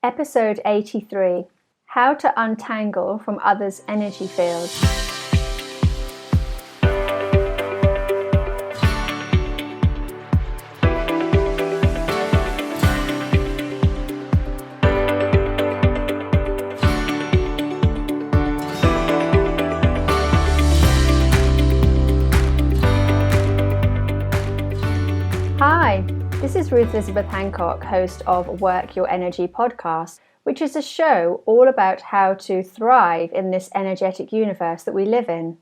Episode 83, How to Untangle from Others' Energy Fields. Hi, this is Ruth Elizabeth Hancock, host of Work Your Energy podcast, which is a show all about how to thrive in this energetic universe that we live in.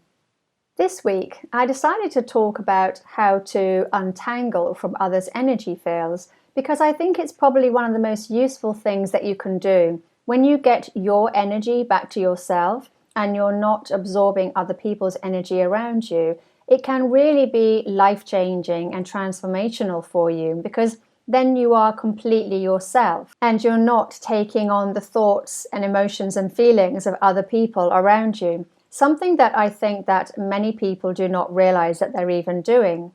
This week, I decided to talk about how to untangle from others' energy fields because I think it's probably one of the most useful things that you can do. When you get your energy back to yourself and you're not absorbing other people's energy around you, it can really be life-changing and transformational for you because then you are completely yourself and you're not taking on the thoughts and emotions and feelings of other people around you, something that I think that many people do not realize that they're even doing.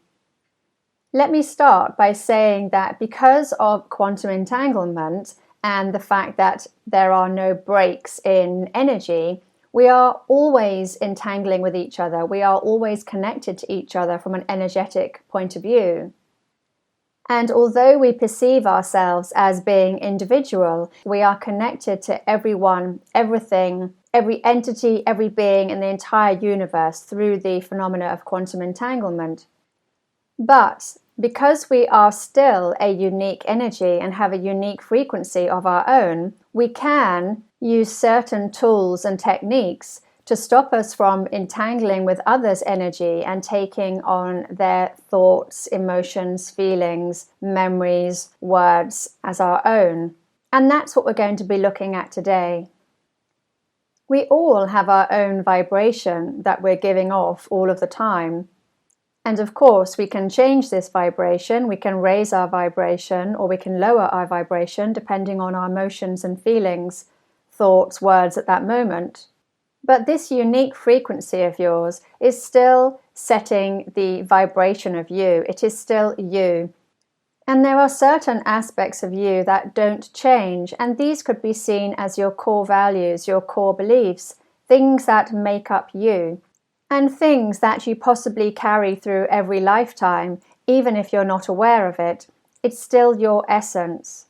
Let me start by saying that because of quantum entanglement and the fact that there are no breaks in energy, we are always entangling with each other. We are always connected to each other from an energetic point of view. And although we perceive ourselves as being individual, we are connected to everyone, everything, every entity, every being in the entire universe through the phenomena of quantum entanglement. But because we are still a unique energy and have a unique frequency of our own, we can use certain tools and techniques to stop us from entangling with others' energy and taking on their thoughts, emotions, feelings, memories, words as our own. And that's what we're going to be looking at today. We all have our own vibration that we're giving off all of the time. And of course, we can change this vibration, we can raise our vibration, or we can lower our vibration depending on our emotions and feelings, thoughts, words at that moment. But this unique frequency of yours is still setting the vibration of you. It is still you. And there are certain aspects of you that don't change, and these could be seen as your core values, your core beliefs, things that make up you, and things that you possibly carry through every lifetime, even if you're not aware of it. It's still your essence.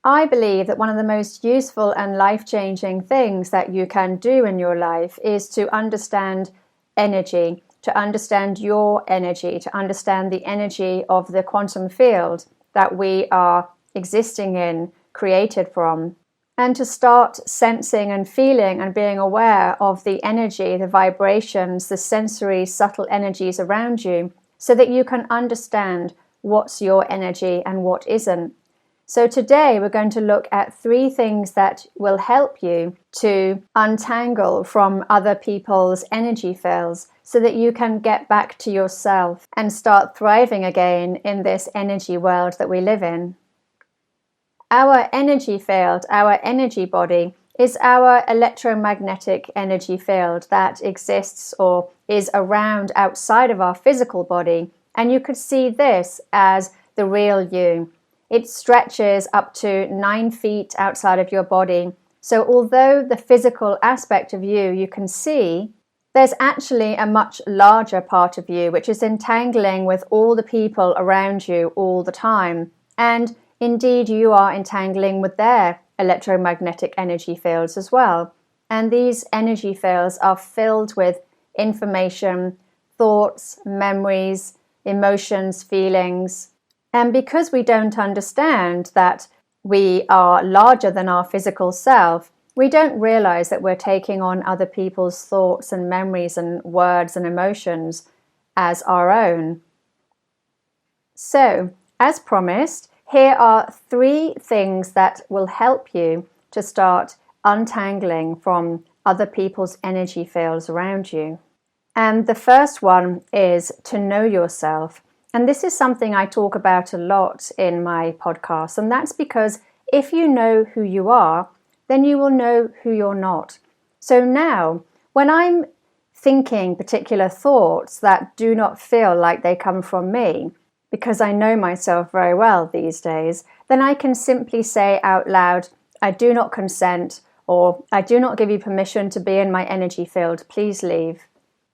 I believe that one of the most useful and life-changing things that you can do in your life is to understand energy, to understand your energy, to understand the energy of the quantum field that we are existing in, created from, and to start sensing and feeling and being aware of the energy, the vibrations, the sensory, subtle energies around you, so that you can understand what's your energy and what isn't. So today we're going to look at 3 things that will help you to untangle from other people's energy fields so that you can get back to yourself and start thriving again in this energy world that we live in. Our energy field, our energy body, is our electromagnetic energy field that exists or is around outside of our physical body. And you could see this as the real you. It stretches up to 9 feet outside of your body. So although the physical aspect of you can see, there's actually a much larger part of you which is entangling with all the people around you all the time. And indeed, you are entangling with their electromagnetic energy fields as well. And these energy fields are filled with information, thoughts, memories, emotions, feelings. And because we don't understand that we are larger than our physical self, we don't realize that we're taking on other people's thoughts and memories and words and emotions as our own. So, as promised, here are 3 things that will help you to start untangling from other people's energy fields around you. And the first one is to know yourself. And this is something I talk about a lot in my podcast, and that's because if you know who you are, then you will know who you're not. So now, when I'm thinking particular thoughts that do not feel like they come from me, because I know myself very well these days, then I can simply say out loud, I do not consent, or I do not give you permission to be in my energy field, please leave.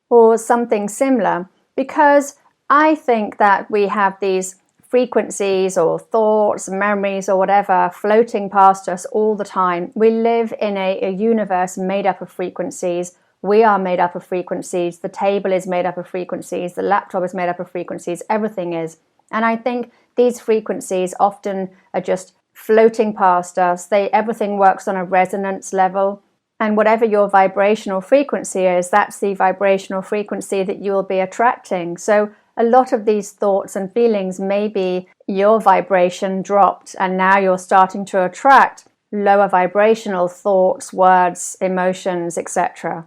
Or something similar, because I think that we have these frequencies or thoughts, memories or whatever floating past us all the time. We live in a universe made up of frequencies. We are made up of frequencies. The table is made up of frequencies. The laptop is made up of frequencies. Everything is. And I think these frequencies often are just floating past us. Everything works on a resonance level. And whatever your vibrational frequency is, that's the vibrational frequency that you will be attracting. So a lot of these thoughts and feelings may be your vibration dropped, and now you're starting to attract lower vibrational thoughts, words, emotions, etc.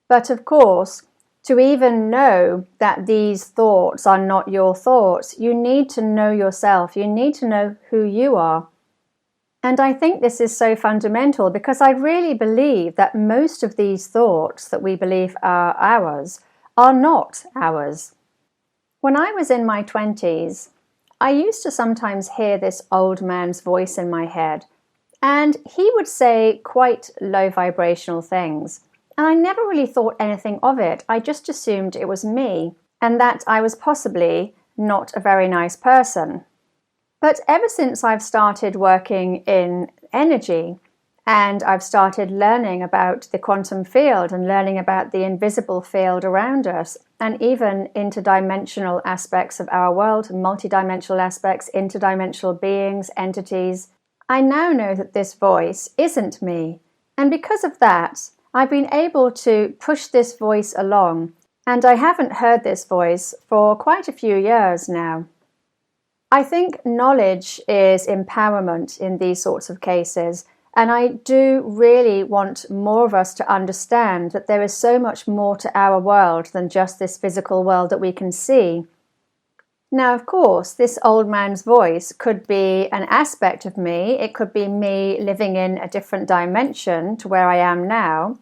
But of course, to even know that these thoughts are not your thoughts, you need to know yourself. You need to know who you are. And I think this is so fundamental because I really believe that most of these thoughts that we believe are ours are not ours. When I was in my 20s, I used to sometimes hear this old man's voice in my head, and he would say quite low vibrational things. And I never really thought anything of it. I just assumed it was me and that I was possibly not a very nice person. But ever since I've started working in energy and I've started learning about the quantum field and learning about the invisible field around us and even interdimensional aspects of our world, multidimensional aspects, interdimensional beings, entities, I now know that this voice isn't me. And because of that, I've been able to push this voice along. And I haven't heard this voice for quite a few years now. I think knowledge is empowerment in these sorts of cases, and I do really want more of us to understand that there is so much more to our world than just this physical world that we can see. Now, of course, this old man's voice could be an aspect of me. It could be me living in a different dimension to where I am now.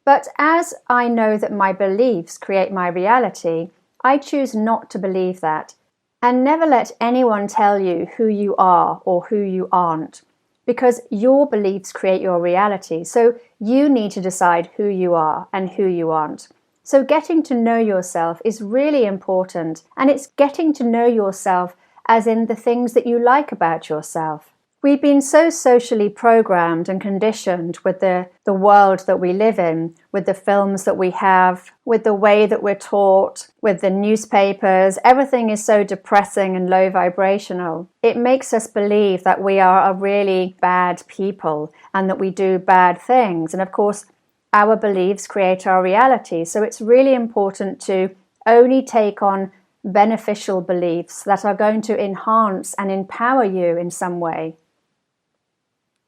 But as I know that my beliefs create my reality, I choose not to believe that. And never let anyone tell you who you are or who you aren't, because your beliefs create your reality. So you need to decide who you are and who you aren't. So getting to know yourself is really important, and it's getting to know yourself as in the things that you like about yourself. We've been so socially programmed and conditioned with the world that we live in, with the films that we have, with the way that we're taught, with the newspapers. Everything is so depressing and low vibrational. It makes us believe that we are a really bad people and that we do bad things. And of course, our beliefs create our reality. So it's really important to only take on beneficial beliefs that are going to enhance and empower you in some way.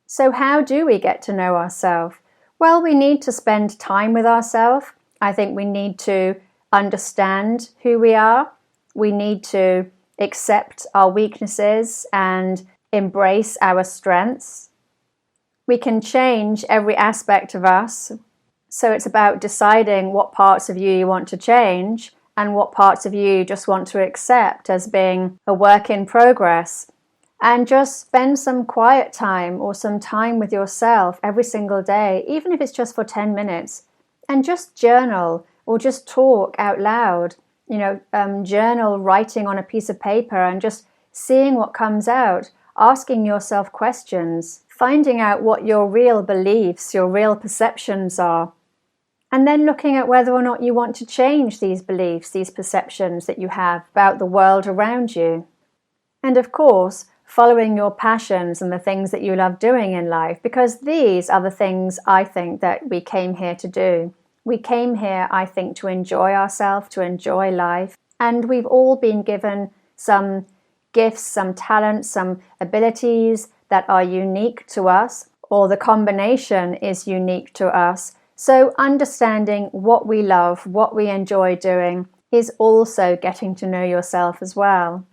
So how do we get to know ourselves? Well, we need to spend time with ourselves. I think we need to understand who we are. We need to accept our weaknesses and embrace our strengths. We can change every aspect of us. So it's about deciding what parts of you want to change and what parts of you just want to accept as being a work in progress. And just spend some quiet time or some time with yourself every single day, even if it's just for 10 minutes, and just journal or just talk out loud. Journal writing on a piece of paper and just seeing what comes out, asking yourself questions, finding out what your real beliefs, your real perceptions are, and then looking at whether or not you want to change these beliefs, these perceptions that you have about the world around you. And of course, following your passions and the things that you love doing in life, because these are the things I think that we came here to do. We came here, I think, to enjoy ourselves, to enjoy life, and we've all been given some gifts, some talents, some abilities that are unique to us, or the combination is unique to us. So understanding what we love, what we enjoy doing, is also getting to know yourself as well.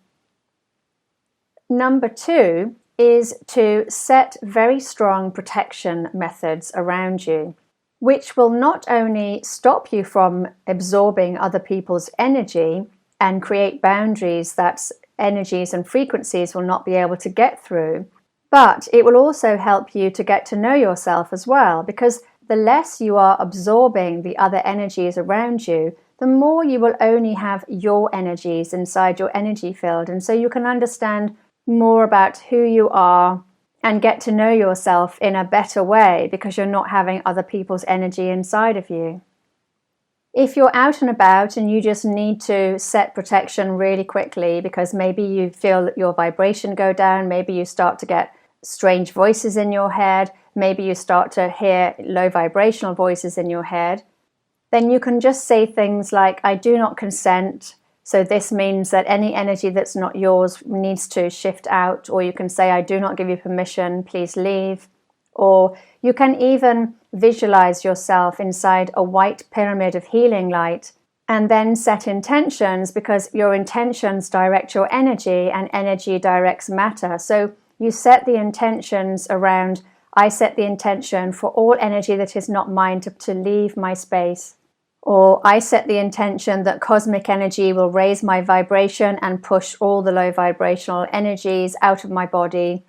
Number 2 is to set very strong protection methods around you, which will not only stop you from absorbing other people's energy and create boundaries that energies and frequencies will not be able to get through, But it will also help you to get to know yourself as well, because the less you are absorbing the other energies around you, the more you will only have your energies inside your energy field. And so you can understand more about who you are and get to know yourself in a better way because you're not having other people's energy inside of you. If you're out and about and you just need to set protection really quickly because maybe you feel that your vibration go down, maybe you start to get strange voices in your head, maybe you start to hear low vibrational voices in your head, then you can just say things like, I do not consent. So this means that any energy that's not yours needs to shift out. Or you can say, I do not give you permission, please leave. Or you can even visualize yourself inside a white pyramid of healing light and then set intentions, because your intentions direct your energy and energy directs matter. So you set the intentions around, I set the intention for all energy that is not mine to leave my space. Or I set the intention that cosmic energy will raise my vibration and push all the low vibrational energies out of my body.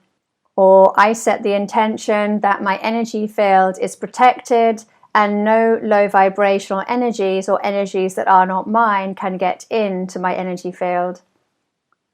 Or I set the intention that my energy field is protected and no low vibrational energies or energies that are not mine can get into my energy field.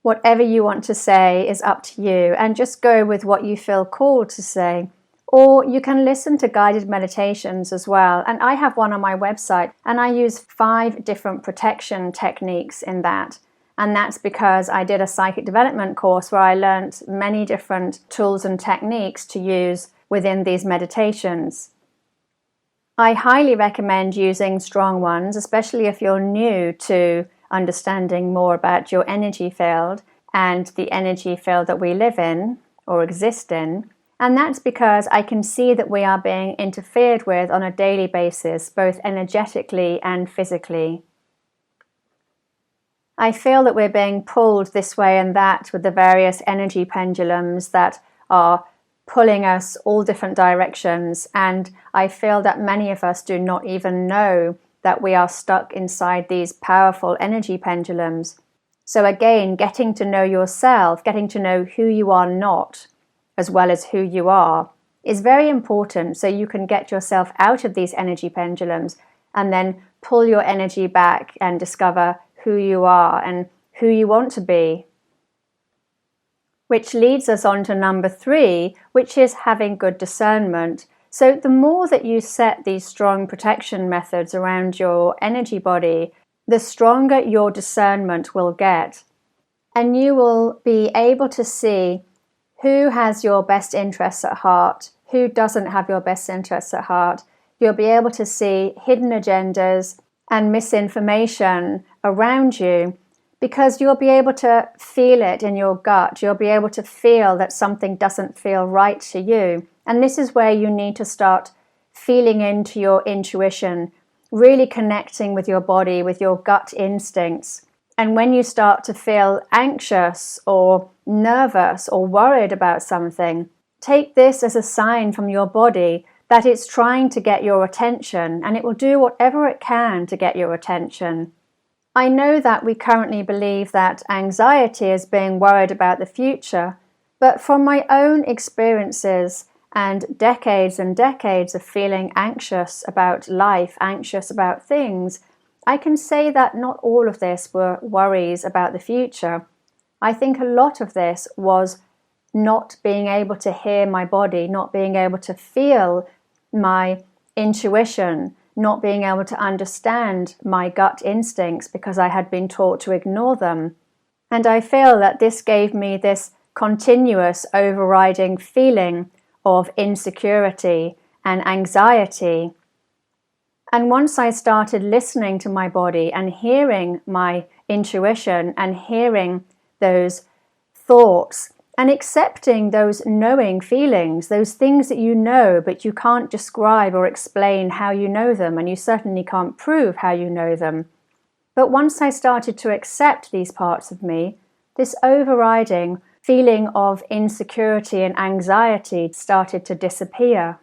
Whatever you want to say is up to you, and just go with what you feel called to say. Or you can listen to guided meditations as well. And I have one on my website, and I use 5 different protection techniques in that. And that's because I did a psychic development course where I learned many different tools and techniques to use within these meditations. I highly recommend using strong ones, especially if you're new to understanding more about your energy field and the energy field that we live in or exist in. And that's because I can see that we are being interfered with on a daily basis, both energetically and physically. I feel that we're being pulled this way and that with the various energy pendulums that are pulling us all different directions. And I feel that many of us do not even know that we are stuck inside these powerful energy pendulums. So again, getting to know yourself, getting to know who you are not, as well as who you are, is very important, so you can get yourself out of these energy pendulums and then pull your energy back and discover who you are and who you want to be. Which leads us on to number 3, which is having good discernment. So the more that you set these strong protection methods around your energy body, the stronger your discernment will get. And you will be able to see who has your best interests at heart, who doesn't have your best interests at heart. You'll be able to see hidden agendas and misinformation around you, because you'll be able to feel it in your gut. You'll be able to feel that something doesn't feel right to you. And this is where you need to start feeling into your intuition, really connecting with your body, with your gut instincts. And when you start to feel anxious or nervous or worried about something, take this as a sign from your body that it's trying to get your attention, and it will do whatever it can to get your attention. I know that we currently believe that anxiety is being worried about the future, but from my own experiences and decades of feeling anxious about life, anxious about things, I can say that not all of this were worries about the future. I think a lot of this was not being able to hear my body, not being able to feel my intuition, not being able to understand my gut instincts because I had been taught to ignore them. And I feel that this gave me this continuous overriding feeling of insecurity and anxiety. And once I started listening to my body and hearing my intuition and hearing those thoughts and accepting those knowing feelings, those things that you know but you can't describe or explain how you know them, and you certainly can't prove how you know them. But once I started to accept these parts of me, this overriding feeling of insecurity and anxiety started to disappear.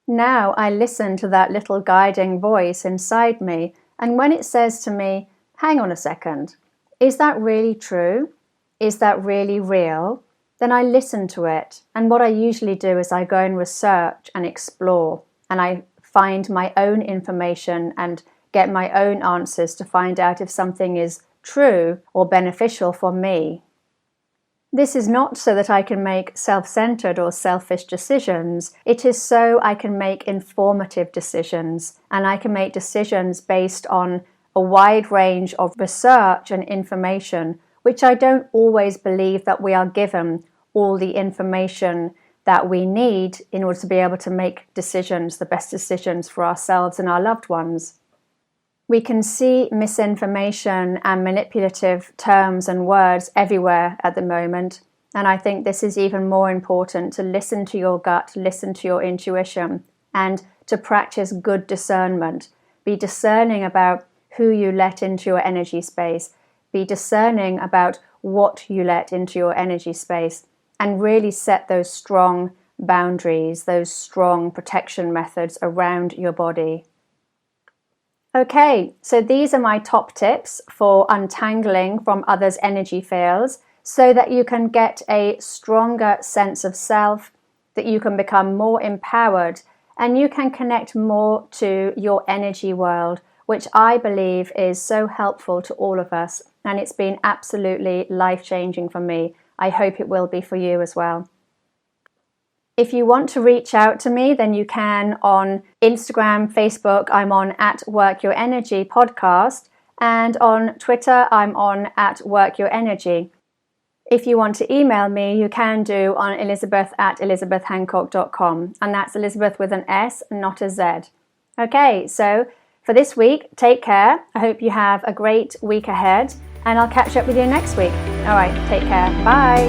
Now I listen to that little guiding voice inside me, and when it says to me, hang on a second, is that really true? Is that really real? then I listen to it. And what I usually do is I go and research and explore, and I find my own information and get my own answers to find out if something is true or beneficial for me. This is not so that I can make self-centered or selfish decisions. It is so I can make informative decisions, and I can make decisions based on a wide range of research and information, which I don't always believe that we are given all the information that we need in order to be able to make decisions, the best decisions for ourselves and our loved ones. We can see misinformation and manipulative terms and words everywhere at the moment, and I think this is even more important, to listen to your gut, listen to your intuition, and to practice good discernment. Be discerning about who you let into your energy space. Be discerning about what you let into your energy space, and really set those strong boundaries, those strong protection methods around your body. Okay, so these are my top tips for untangling from others' energy fields, so that you can get a stronger sense of self, that you can become more empowered, and you can connect more to your energy world, which I believe is so helpful to all of us. And it's been absolutely life-changing for me. I hope it will be for you as well. If you want to reach out to me, then you can on Instagram, Facebook. I'm on @WorkYourEnergyPodcast, and on Twitter, I'm on @WorkYourEnergy. If you want to email me, you can do on elizabeth@elizabethhancock.com, and that's Elizabeth with an S, not a Z. Okay, so for this week, take care. I hope you have a great week ahead, and I'll catch up with you next week. All right, take care. Bye.